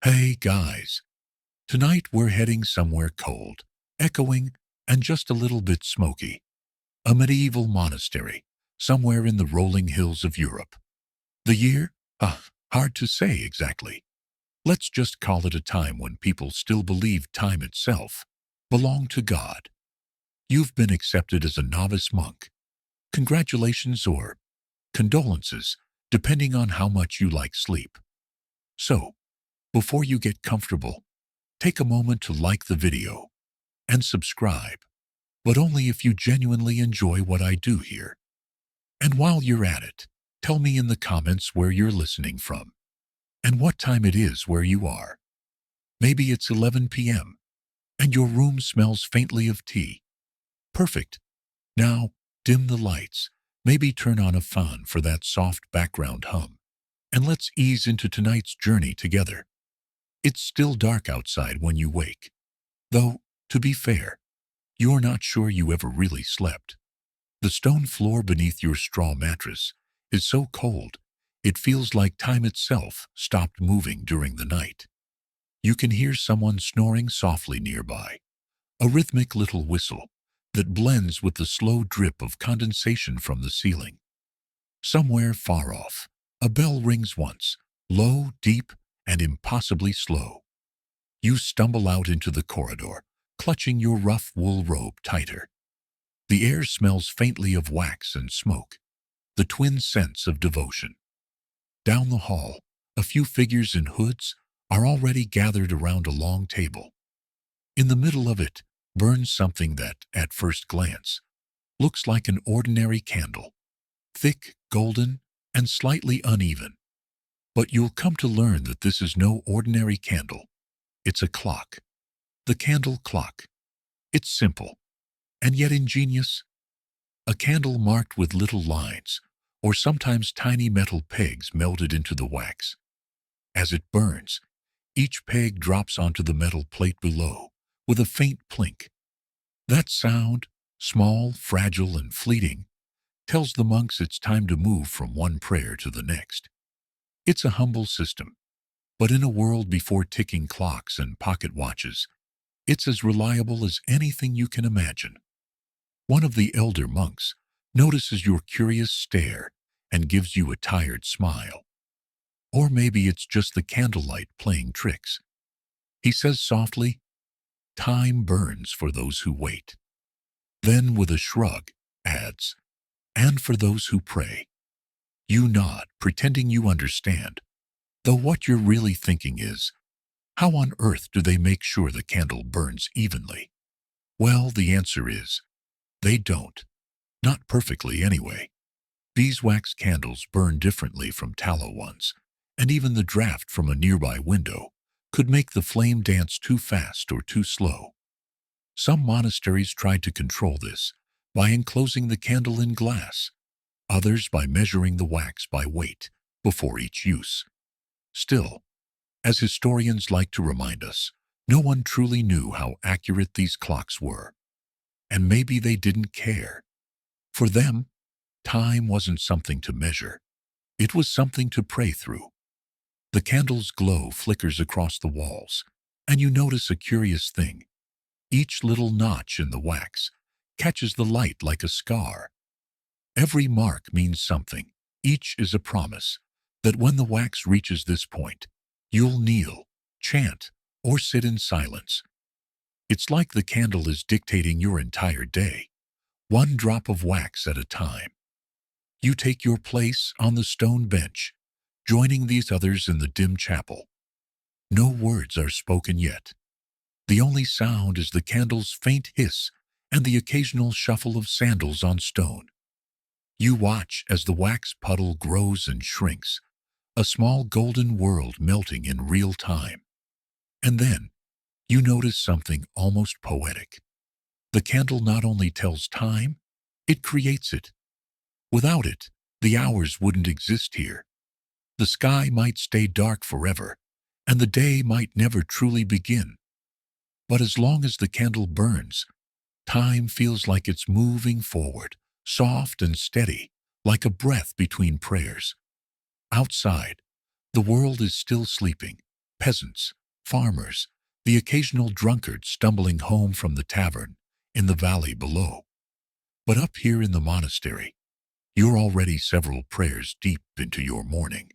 Hey guys, tonight we're heading somewhere cold, echoing, and just a little bit smoky. A medieval monastery, somewhere in the rolling hills of Europe. The year? Hard to say exactly. Let's just call it a time when people still believed time itself belonged to God. You've been accepted as a novice monk. Congratulations or condolences, depending on how much you like sleep. So, before you get comfortable, take a moment to like the video and subscribe, but only if you genuinely enjoy what I do here. And while you're at it, tell me in the comments where you're listening from and what time it is where you are. Maybe it's 11 p.m. and your room smells faintly of tea. Perfect. Now, dim the lights, maybe turn on a fan for that soft background hum, and let's ease into tonight's journey together. It's still dark outside when you wake, though, to be fair, you're not sure you ever really slept. The stone floor beneath your straw mattress is so cold, it feels like time itself stopped moving during the night. You can hear someone snoring softly nearby, a rhythmic little whistle that blends with the slow drip of condensation from the ceiling. Somewhere far off, a bell rings once, low, deep, and impossibly slow. You stumble out into the corridor, clutching your rough wool robe tighter. The air smells faintly of wax and smoke, the twin scents of devotion. Down the hall, a few figures in hoods are already gathered around a long table. In the middle of it burns something that, at first glance, looks like an ordinary candle, thick, golden, and slightly uneven. But you'll come to learn that this is no ordinary candle. It's a clock. The candle clock. It's simple, and yet ingenious. A candle marked with little lines, or sometimes tiny metal pegs melted into the wax. As it burns, each peg drops onto the metal plate below, with a faint plink. That sound, small, fragile, and fleeting, tells the monks it's time to move from one prayer to the next. It's a humble system, but in a world before ticking clocks and pocket watches, it's as reliable as anything you can imagine. One of the elder monks notices your curious stare and gives you a tired smile. Or maybe it's just the candlelight playing tricks. He says softly, "Time burns for those who wait." Then with a shrug, adds, "And for those who pray." You nod, pretending you understand, though what you're really thinking is, how on earth do they make sure the candle burns evenly? Well, the answer is, they don't. Not perfectly, anyway. Beeswax candles burn differently from tallow ones, and even the draft from a nearby window could make the flame dance too fast or too slow. Some monasteries tried to control this by enclosing the candle in glass, others by measuring the wax by weight before each use. Still, as historians like to remind us, no one truly knew how accurate these clocks were. And maybe they didn't care. For them, time wasn't something to measure. It was something to pray through. The candle's glow flickers across the walls, and you notice a curious thing. Each little notch in the wax catches the light like a scar. Every mark means something. Each is a promise that when the wax reaches this point, you'll kneel, chant, or sit in silence. It's like the candle is dictating your entire day, one drop of wax at a time. You take your place on the stone bench, joining these others in the dim chapel. No words are spoken yet. The only sound is the candle's faint hiss and the occasional shuffle of sandals on stone. You watch as the wax puddle grows and shrinks, a small golden world melting in real time. And then, you notice something almost poetic. The candle not only tells time, it creates it. Without it, the hours wouldn't exist here. The sky might stay dark forever, and the day might never truly begin. But as long as the candle burns, time feels like it's moving forward, soft and steady, like a breath between prayers. Outside, the world is still sleeping, peasants, farmers, the occasional drunkard stumbling home from the tavern in the valley below. But up here in the monastery, you're already several prayers deep into your morning,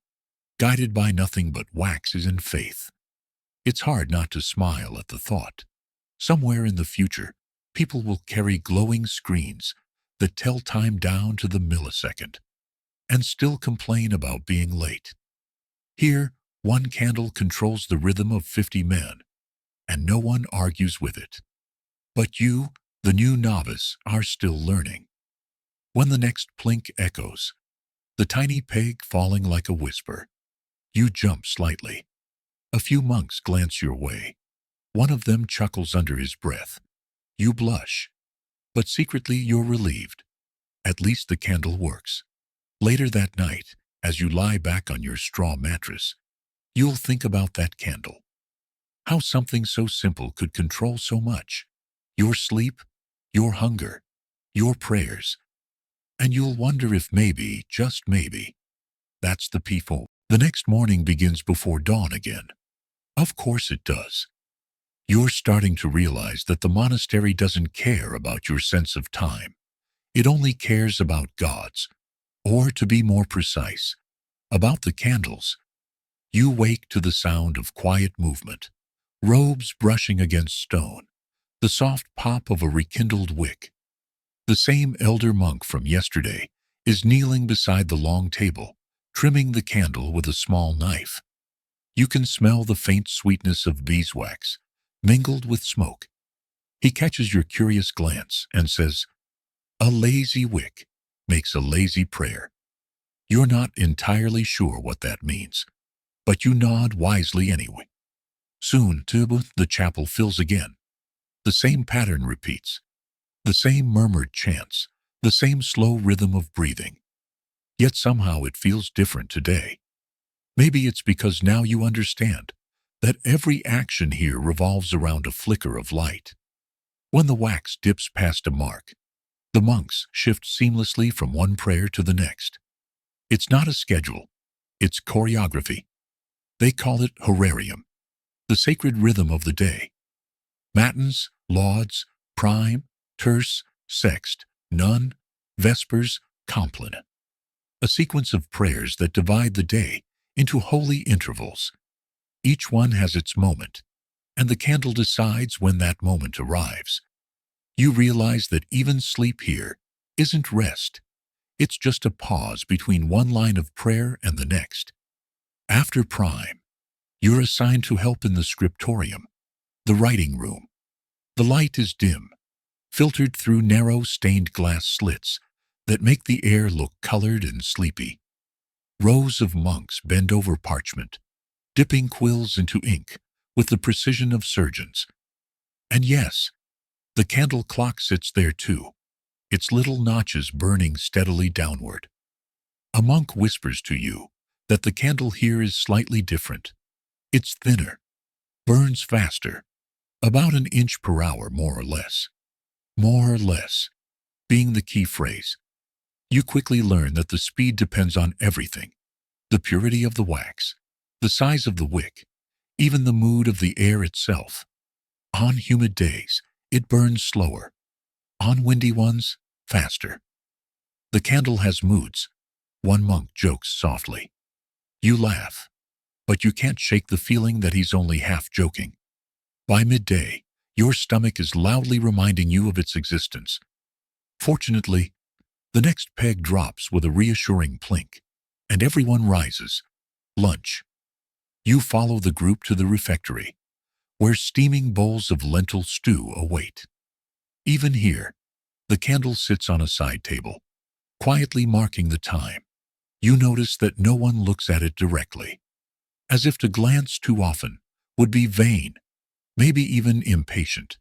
guided by nothing but waxes and faith. It's hard not to smile at the thought. Somewhere in the future, people will carry glowing screens that tell time down to the millisecond and still complain about being late. Here, one candle controls the rhythm of 50 men, and no one argues with it. But you, the new novice, are still learning. When the next plink echoes, the tiny peg falling like a whisper, you jump slightly. A few monks glance your way. One of them chuckles under his breath. You blush, but secretly you're relieved. At least the candle works. Later that night, as you lie back on your straw mattress, you'll think about that candle. How something so simple could control so much. Your sleep, your hunger, your prayers. And you'll wonder if maybe, just maybe, that's the peephole. The next morning begins before dawn again. Of course it does. You're starting to realize that the monastery doesn't care about your sense of time. It only cares about God's, or to be more precise, about the candles. You wake to the sound of quiet movement, robes brushing against stone, the soft pop of a rekindled wick. The same elder monk from yesterday is kneeling beside the long table, trimming the candle with a small knife. You can smell the faint sweetness of beeswax, mingled with smoke. He catches your curious glance and says, "A lazy wick makes a lazy prayer." You're not entirely sure what that means, but you nod wisely anyway. Soon, the chapel fills again. The same pattern repeats, the same murmured chants, the same slow rhythm of breathing. Yet somehow it feels different today. Maybe it's because now you understand that every action here revolves around a flicker of light. When the wax dips past a mark, the monks shift seamlessly from one prayer to the next. It's not a schedule, it's choreography. They call it horarium, the sacred rhythm of the day. Matins, lauds, prime, terce, sext, none, vespers, compline. A sequence of prayers that divide the day into holy intervals. Each one has its moment, and the candle decides when that moment arrives. You realize that even sleep here isn't rest. It's just a pause between one line of prayer and the next. After prime, you're assigned to help in the scriptorium, the writing room. The light is dim, filtered through narrow stained glass slits that make the air look colored and sleepy. Rows of monks bend over parchment, dipping quills into ink with the precision of surgeons. And yes, the candle clock sits there too, its little notches burning steadily downward. A monk whispers to you that the candle here is slightly different. It's thinner, burns faster, about an inch per hour more or less. More or less being the key phrase. You quickly learn that the speed depends on everything: the purity of the wax, the size of the wick, even the mood of the air itself. On humid days, it burns slower. On windy ones, faster. The candle has moods, one monk jokes softly. You laugh, but you can't shake the feeling that he's only half joking. By midday, your stomach is loudly reminding you of its existence. Fortunately, the next peg drops with a reassuring plink, and everyone rises. Lunch. You follow the group to the refectory, where steaming bowls of lentil stew await. Even here, the candle sits on a side table, quietly marking the time. You notice that no one looks at it directly, as if to glance too often would be vain, maybe even impatient.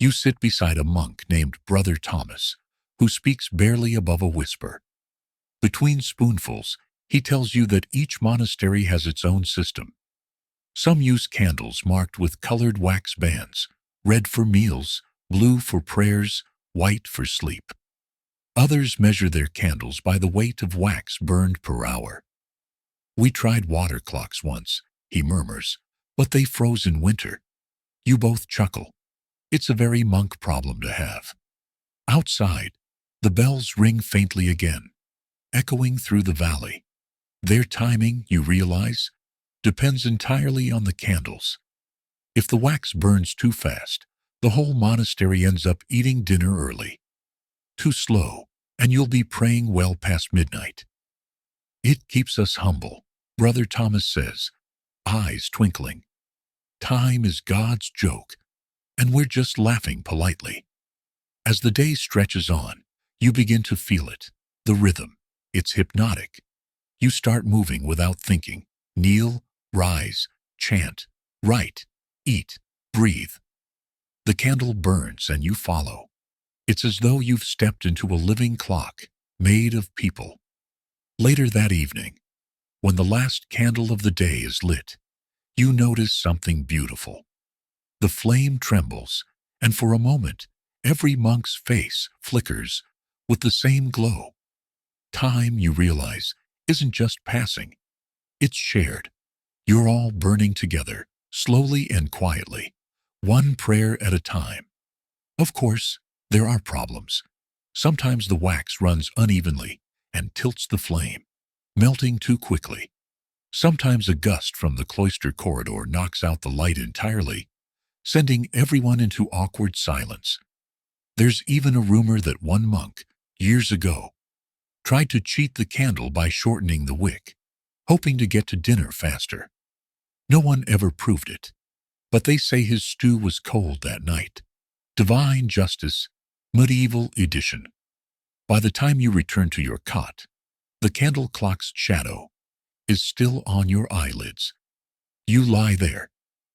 You sit beside a monk named Brother Thomas, who speaks barely above a whisper. Between spoonfuls, he tells you that each monastery has its own system. Some use candles marked with colored wax bands, red for meals, blue for prayers, white for sleep. Others measure their candles by the weight of wax burned per hour. "We tried water clocks once," he murmurs, but they froze in winter. You both chuckle. It's a very monk problem to have. Outside, the bells ring faintly again, echoing through the valley. Their timing, you realize, depends entirely on the candles. If the wax burns too fast, the whole monastery ends up eating dinner early. Too slow, and you'll be praying well past midnight. It keeps us humble, Brother Thomas says, eyes twinkling. Time is God's joke, and we're just laughing politely. As the day stretches on, you begin to feel it, the rhythm. It's hypnotic. You start moving without thinking. Kneel, rise, chant, write, eat, breathe. The candle burns and you follow. It's as though you've stepped into a living clock, made of people. Later that evening, when the last candle of the day is lit, you notice something beautiful. The flame trembles, and for a moment, every monk's face flickers with the same glow. Time, you realize, isn't just passing. It's shared. You're all burning together, slowly and quietly, one prayer at a time. Of course, there are problems. Sometimes the wax runs unevenly and tilts the flame, melting too quickly. Sometimes a gust from the cloister corridor knocks out the light entirely, sending everyone into awkward silence. There's even a rumor that one monk, years ago, tried to cheat the candle by shortening the wick, hoping to get to dinner faster. No one ever proved it, but they say his stew was cold that night. Divine Justice, Medieval Edition. By the time you return to your cot, the candle clock's shadow is still on your eyelids. You lie there,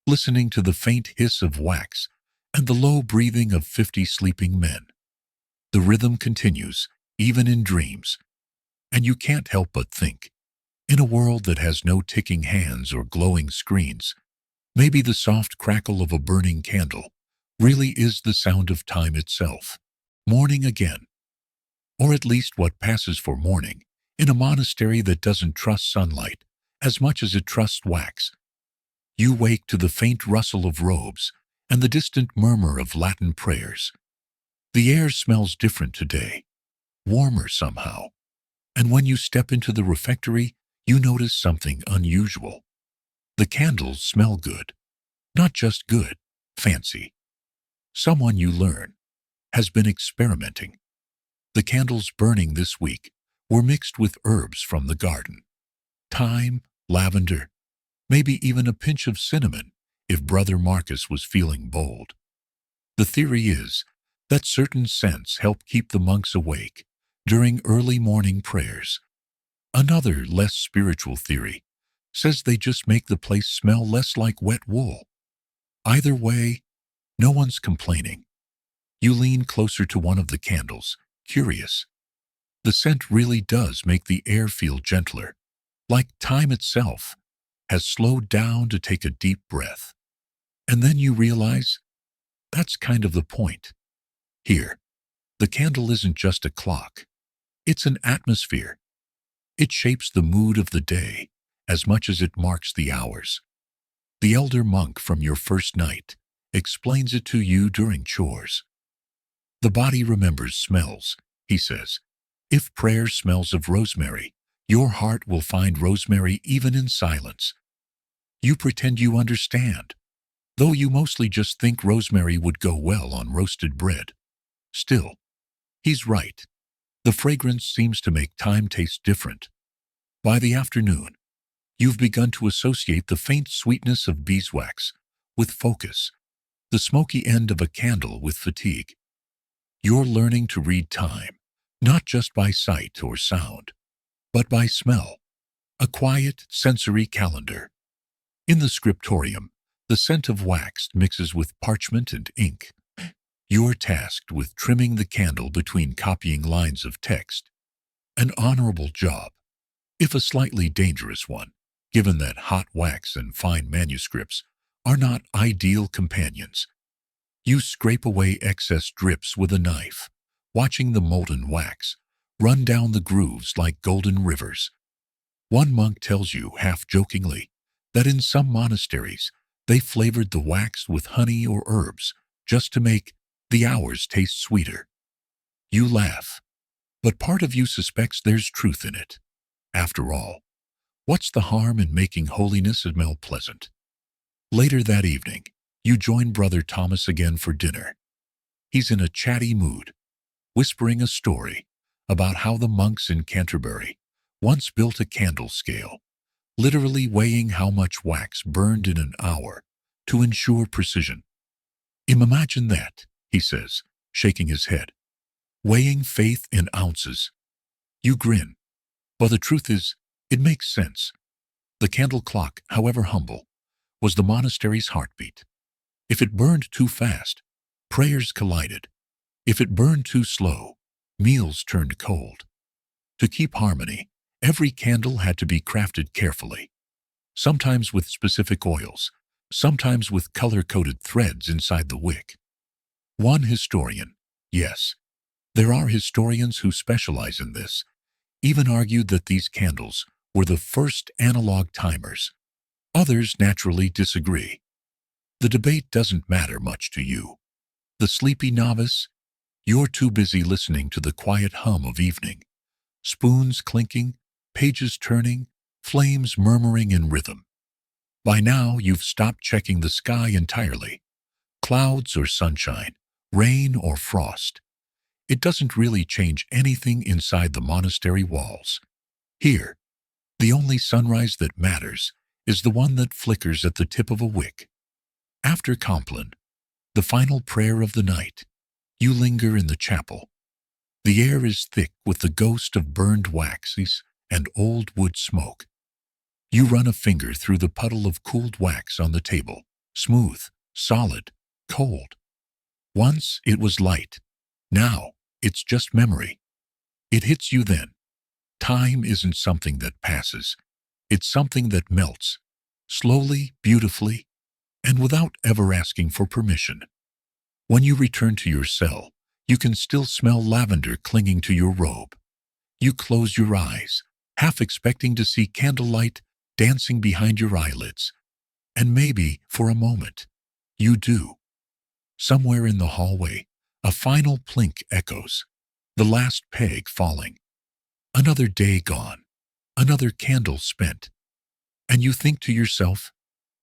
listening to the faint hiss of wax and the low breathing of 50 sleeping men. The rhythm continues, even in dreams, and you can't help but think, in a world that has no ticking hands or glowing screens, maybe the soft crackle of a burning candle really is the sound of time itself. Morning again. Or at least what passes for morning in a monastery that doesn't trust sunlight as much as it trusts wax. You wake to the faint rustle of robes and the distant murmur of Latin prayers. The air smells different today, warmer somehow. And when you step into the refectory, you notice something unusual. The candles smell good. Not just good, fancy. Someone, you learn, has been experimenting. The candles burning this week were mixed with herbs from the garden. Thyme, lavender, maybe even a pinch of cinnamon if Brother Marcus was feeling bold. The theory is that certain scents help keep the monks awake during early morning prayers. Another, less spiritual theory says they just make the place smell less like wet wool. Either way, no one's complaining. You lean closer to one of the candles, curious. The scent really does make the air feel gentler, like time itself has slowed down to take a deep breath. And then you realize that's kind of the point. Here, the candle isn't just a clock. It's an atmosphere. It shapes the mood of the day as much as it marks the hours. The elder monk from your first night explains it to you during chores. The body remembers smells, he says. If prayer smells of rosemary, your heart will find rosemary even in silence. You pretend you understand, though you mostly just think rosemary would go well on roasted bread. Still, he's right. The fragrance seems to make time taste different. By the afternoon, you've begun to associate the faint sweetness of beeswax with focus, the smoky end of a candle with fatigue. You're learning to read time, not just by sight or sound, but by smell, a quiet sensory calendar. In the scriptorium, the scent of wax mixes with parchment and ink. You're tasked with trimming the candle between copying lines of text. An honorable job, if a slightly dangerous one, given that hot wax and fine manuscripts are not ideal companions. You scrape away excess drips with a knife, watching the molten wax run down the grooves like golden rivers. One monk tells you, half-jokingly, that in some monasteries, They flavored the wax with honey or herbs just to make the hours taste sweeter. You laugh, but part of you suspects there's truth in it. After all, what's the harm in making holiness smell pleasant? Later that evening, you join Brother Thomas again for dinner. He's in a chatty mood, whispering a story about how the monks in Canterbury once built a candle scale, literally weighing how much wax burned in an hour to ensure precision. Imagine that, he says, shaking his head. Weighing faith in ounces. You grin. But the truth is, it makes sense. The candle clock, however humble, was the monastery's heartbeat. If it burned too fast, prayers collided. If it burned too slow, meals turned cold. To keep harmony, every candle had to be crafted carefully, sometimes with specific oils, sometimes with color-coded threads inside the wick. One historian, yes, there are historians who specialize in this, even argued that these candles were the first analog timers. Others naturally disagree. The debate doesn't matter much to you. The sleepy novice, you're too busy listening to the quiet hum of evening. Spoons clinking, pages turning, flames murmuring in rhythm. By now, you've stopped checking the sky entirely. Clouds or sunshine, rain or frost. It doesn't really change anything inside the monastery walls. Here, the only sunrise that matters is the one that flickers at the tip of a wick. After Compline, the final prayer of the night, you linger in the chapel. The air is thick with the ghost of burned waxes and old wood smoke. You run a finger through the puddle of cooled wax on the table, smooth, solid, cold. Once it was light. Now it's just memory. It hits you then. Time isn't something that passes. It's something that melts, slowly, beautifully, and without ever asking for permission. When you return to your cell, you can still smell lavender clinging to your robe. You close your eyes, half expecting to see candlelight dancing behind your eyelids. And maybe, for a moment, you do. Somewhere in the hallway, a final plink echoes, the last peg falling. Another day gone, another candle spent. And you think to yourself,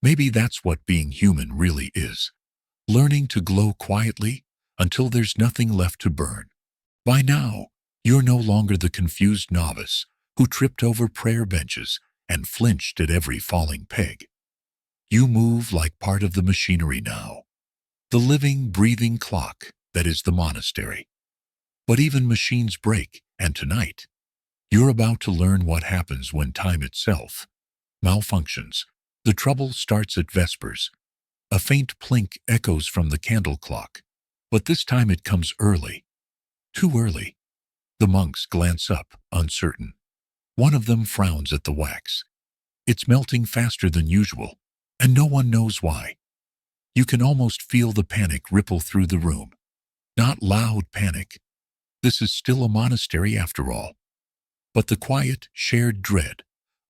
maybe that's what being human really is. Learning to glow quietly until there's nothing left to burn. By now, you're no longer the confused novice who tripped over prayer benches and flinched at every falling peg. You move like part of the machinery now, the living, breathing clock that is the monastery. But even machines break, and tonight, you're about to learn what happens when time itself malfunctions. The trouble starts at vespers. A faint plink echoes from the candle clock, but this time it comes early. Too early. The monks glance up, uncertain. One of them frowns at the wax. It's melting faster than usual, and no one knows why. You can almost feel the panic ripple through the room. Not loud panic. This is still a monastery after all. But the quiet, shared dread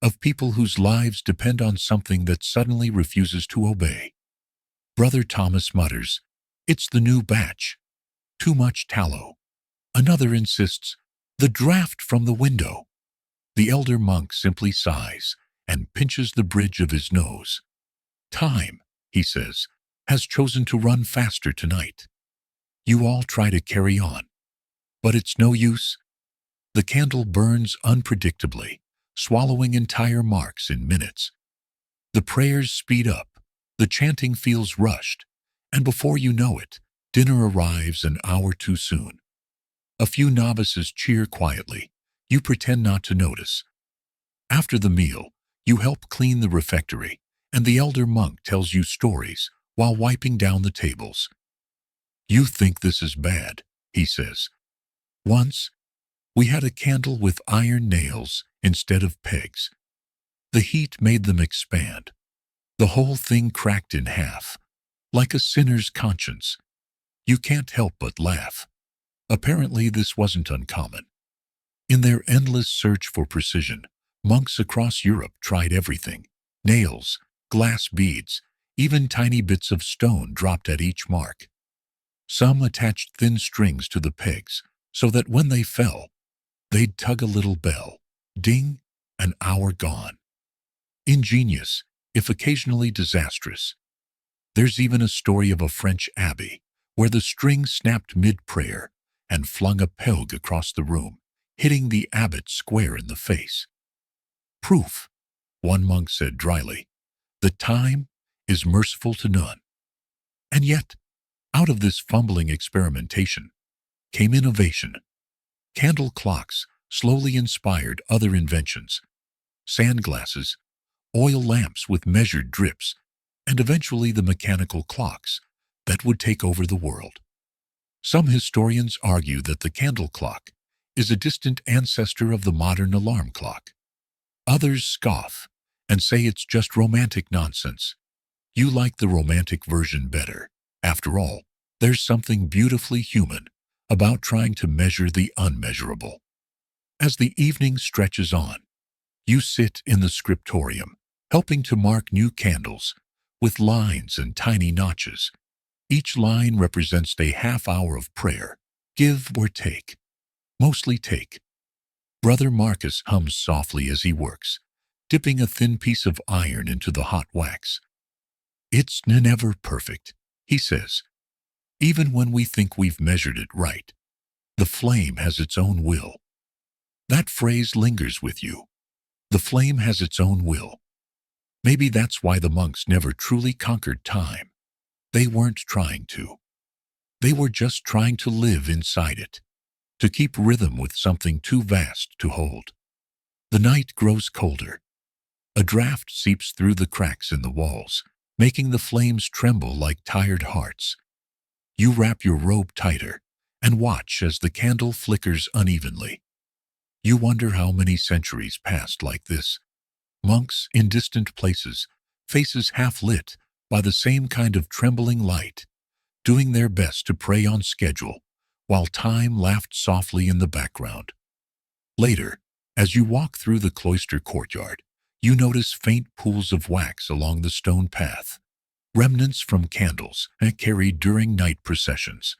of people whose lives depend on something that suddenly refuses to obey. Brother Thomas mutters, "It's the new batch. Too much tallow." Another insists, "The draft from the window." The elder monk simply sighs and pinches the bridge of his nose. Time, he says, has chosen to run faster tonight. You all try to carry on. But it's no use. The candle burns unpredictably, swallowing entire marks in minutes. The prayers speed up, the chanting feels rushed, and before you know it, dinner arrives an hour too soon. A few novices cheer quietly. You pretend not to notice. After the meal, you help clean the refectory, and the elder monk tells you stories while wiping down the tables. You think this is bad, he says. Once, we had a candle with iron nails instead of pegs. The heat made them expand. The whole thing cracked in half, like a sinner's conscience. You can't help but laugh. Apparently, this wasn't uncommon. In their endless search for precision, monks across Europe tried everything: nails, glass beads, even tiny bits of stone dropped at each mark. Some attached thin strings to the pegs so that when they fell, they'd tug a little bell. Ding, an hour gone. Ingenious, if occasionally disastrous. There's even a story of a French abbey where the string snapped mid-prayer and flung a peg across the room, hitting the abbot square in the face. Proof, one monk said dryly, that time is merciful to none. And yet, out of this fumbling experimentation came innovation. Candle clocks slowly inspired other inventions, sandglasses, oil lamps with measured drips, and eventually the mechanical clocks that would take over the world. Some historians argue that the candle clock is a distant ancestor of the modern alarm clock. Others scoff and say it's just romantic nonsense. You like the romantic version better. After all, there's something beautifully human about trying to measure the unmeasurable. As the evening stretches on, you sit in the scriptorium, helping to mark new candles with lines and tiny notches. Each line represents a half hour of prayer, give or take. Mostly take. Brother Marcus hums softly as he works, dipping a thin piece of iron into the hot wax. It's never perfect, he says. Even when we think we've measured it right, the flame has its own will. That phrase lingers with you. The flame has its own will. Maybe that's why the monks never truly conquered time. They weren't trying to. They were just trying to live inside it, to keep rhythm with something too vast to hold. The night grows colder. A draft seeps through the cracks in the walls, making the flames tremble like tired hearts. You wrap your robe tighter and watch as the candle flickers unevenly. You wonder how many centuries passed like this. Monks in distant places, faces half lit by the same kind of trembling light, doing their best to pray on schedule, while time laughed softly in the background. Later, as you walk through the cloister courtyard, you notice faint pools of wax along the stone path, remnants from candles carried during night processions.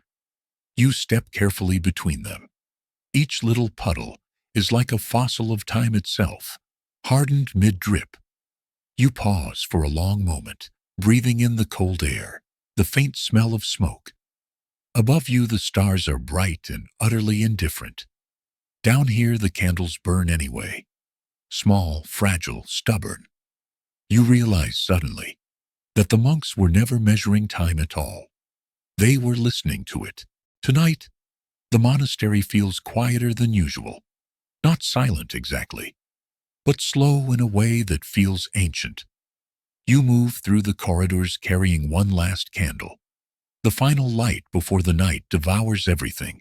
You step carefully between them. Each little puddle is like a fossil of time itself, hardened mid-drip. You pause for a long moment, breathing in the cold air, the faint smell of smoke. Above you the stars are bright and utterly indifferent. Down here the candles burn anyway. Small, fragile, stubborn. You realize suddenly that the monks were never measuring time at all. They were listening to it. Tonight, the monastery feels quieter than usual. Not silent exactly, but slow in a way that feels ancient. You move through the corridors carrying one last candle, the final light before the night devours everything.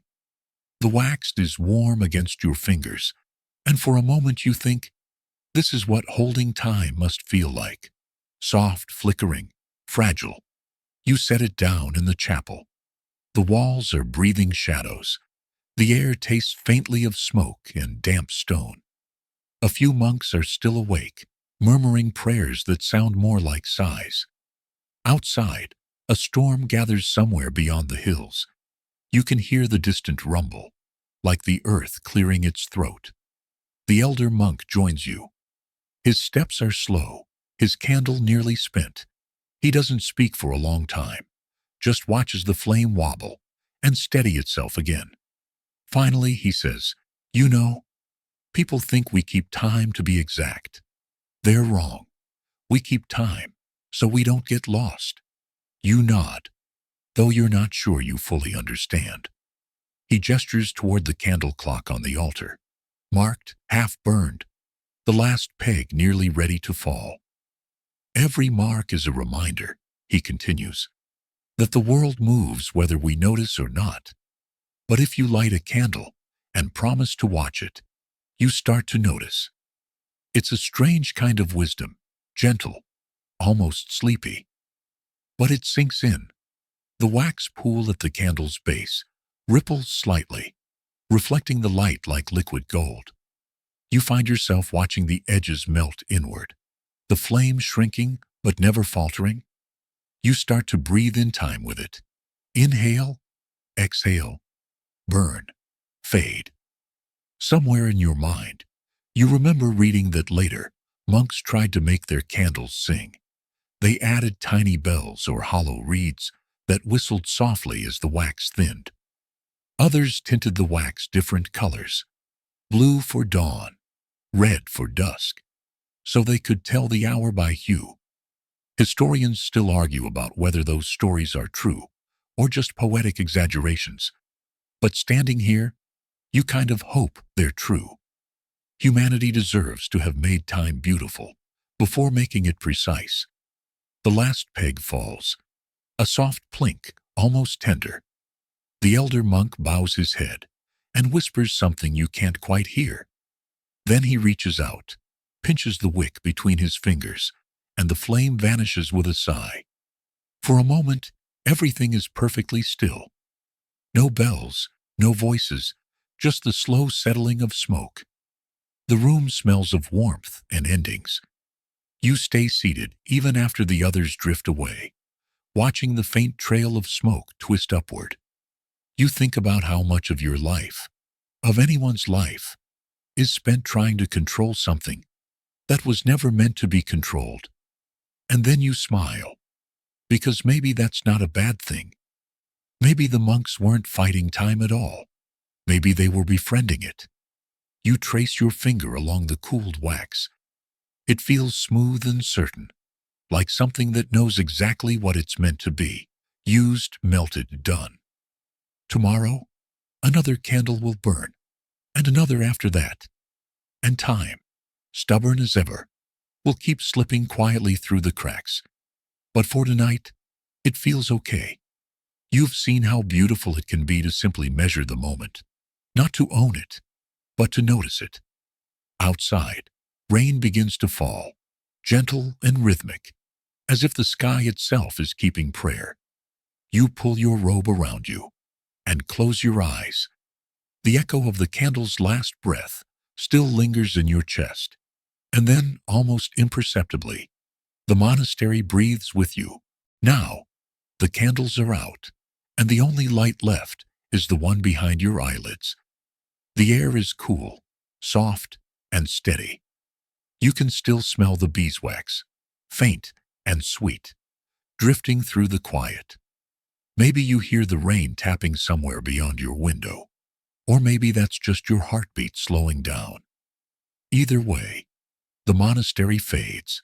The wax is warm against your fingers, and for a moment you think, this is what holding time must feel like. Soft, flickering, fragile. You set it down in the chapel. The walls are breathing shadows. The air tastes faintly of smoke and damp stone. A few monks are still awake, murmuring prayers that sound more like sighs. Outside, a storm gathers somewhere beyond the hills. You can hear the distant rumble, like the earth clearing its throat. The elder monk joins you. His steps are slow, his candle nearly spent. He doesn't speak for a long time, just watches the flame wobble and steady itself again. Finally, he says, "You know, people think we keep time to be exact. They're wrong. We keep time so we don't get lost." You nod, though you're not sure you fully understand. He gestures toward the candle clock on the altar, marked, half burned, the last peg nearly ready to fall. Every mark is a reminder, he continues, that the world moves whether we notice or not. But if you light a candle and promise to watch it, you start to notice. It's a strange kind of wisdom, gentle, almost sleepy. But it sinks in. The wax pool at the candle's base ripples slightly, reflecting the light like liquid gold. You find yourself watching the edges melt inward, the flame shrinking but never faltering. You start to breathe in time with it. Inhale, exhale, burn, fade. Somewhere in your mind, you remember reading that later, monks tried to make their candles sing. They added tiny bells or hollow reeds that whistled softly as the wax thinned. Others tinted the wax different colors, blue for dawn, red for dusk, so they could tell the hour by hue. Historians still argue about whether those stories are true or just poetic exaggerations. But standing here, you kind of hope they're true. Humanity deserves to have made time beautiful before making it precise. The last peg falls, a soft plink, almost tender. The elder monk bows his head and whispers something you can't quite hear. Then he reaches out, pinches the wick between his fingers, and the flame vanishes with a sigh. For a moment, everything is perfectly still. No bells, no voices, just the slow settling of smoke. The room smells of warmth and endings. You stay seated even after the others drift away, watching the faint trail of smoke twist upward. You think about how much of your life, of anyone's life, is spent trying to control something that was never meant to be controlled. And then you smile, because maybe that's not a bad thing. Maybe the monks weren't fighting time at all. Maybe they were befriending it. You trace your finger along the cooled wax. It feels smooth and certain, like something that knows exactly what it's meant to be. Used, melted, done. Tomorrow, another candle will burn, and another after that. And time, stubborn as ever, will keep slipping quietly through the cracks. But for tonight, it feels okay. You've seen how beautiful it can be to simply measure the moment, not to own it, but to notice it. Outside, rain begins to fall, gentle and rhythmic, as if the sky itself is keeping prayer. You pull your robe around you and close your eyes. The echo of the candle's last breath still lingers in your chest. And then, almost imperceptibly, the monastery breathes with you. Now, the candles are out, and the only light left is the one behind your eyelids. The air is cool, soft, and steady. You can still smell the beeswax, faint and sweet, drifting through the quiet. Maybe you hear the rain tapping somewhere beyond your window, or maybe that's just your heartbeat slowing down. Either way, the monastery fades.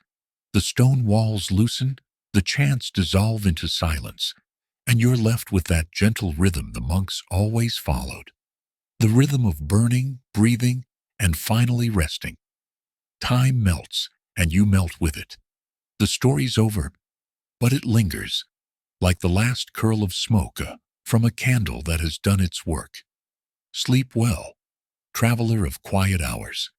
The stone walls loosen, the chants dissolve into silence, and you're left with that gentle rhythm the monks always followed. The rhythm of burning, breathing, and finally resting. Time melts, and you melt with it. The story's over, but it lingers, like the last curl of smoke from a candle that has done its work. Sleep well, traveler of quiet hours.